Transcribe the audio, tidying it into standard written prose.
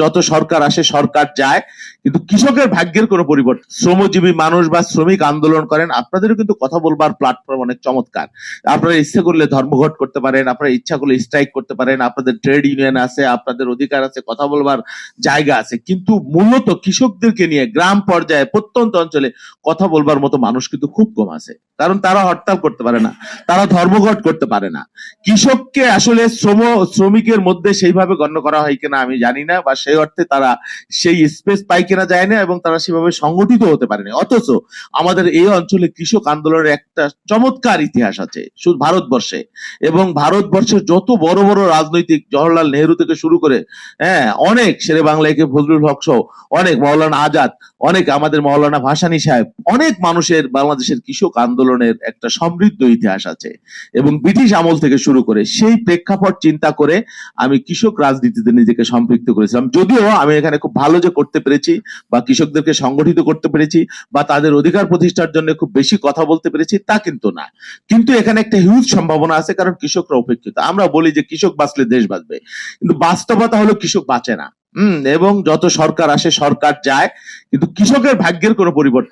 যত সরকার আসে সরকার যায়, কিন্তু কৃষকের ভাগ্যের কোনো পরিবর্তন। শ্রমজীবী মানুষ বা শ্রমিক আন্দোলন করেন, আপনাদেরও কিন্তু কথা বলবার প্ল্যাটফর্ম অনেক চমৎকার। আপনারা ইচ্ছা করলে ধর্মঘট করতে পারেন, আপনারা ইচ্ছা করলে স্ট্রাইক করতে পারেন, আপনাদের ট্রেড ইউনিয়ন আছে, আপনাদের অধিকার আছে, কথা বলবার জায়গা আছে। কিন্তু মূলত কৃষকদেরকে নিয়ে গ্রাম পর্যায়ে প্রত্যন্ত অঞ্চলে কথা বলবার মতো মানুষ কিন্তু খুব কম আছে, কারণ তারা হরতাল করতে পারে না, তারা ধর্মঘট করতে পারে না। কৃষককে আসলে শ্রমিকের মধ্যে সেইভাবে গণ্য করা হয় কিনা আমি জানি না, বা সেই অর্থে তারা সেই স্পেস পায় কিনা যায় না, এবং তারা সেভাবে সংগঠিত হতে পারেনি। অথচ আমাদের এই অঞ্চলে কৃষক আন্দোলনের একটা চমৎকার ইতিহাস আছে শুধু ভারতবর্ষে, এবং ভারতবর্ষের যত বড় বড় রাজনৈতিক, জওহরলাল নেহেরু থেকে শুরু করে অনেক শেরে বাংলাকে ফজলুল হক সহ অনেক, মৌলানা আজাদ, অনেক, আমাদের মৌলানা ভাসানী সাহেব, অনেক মানুষের বাংলাদেশের কৃষক আন্দোলনের একটা সমৃদ্ধ ইতিহাস আছে। এবং ব্রিটিশ আমল থেকে শুরু করে সেই প্রেক্ষাপট চিন্তা করে আমি কৃষক রাজনীতিতে নিজেকে সম্পৃক্ত করেছিলাম। যদিও আমি এখানে খুব ভালো যে করতে পেরেছি, বা কৃষকদেরকে সংগঠিত করতে পেরেছি, বা তাদের অধিকার প্রতিষ্ঠার জন্য খুব বেশি কথা বলতে পেরেছি, তা কিন্তু না। কিন্তু এখানে একটা হিউজ সম্ভাবনা আছে, কারণ কৃষকরা উপেক্ষিত। আমরা বলি যে কৃষক বাঁচলে দেশ বাঁচবে, কিন্তু বাস্তবতা হলো কৃষক বাঁচে না। এবং যত সরকার আসে সরকার যায়, কিন্তু কৃষকের ভাগ্যের কোনো পরিবর্তন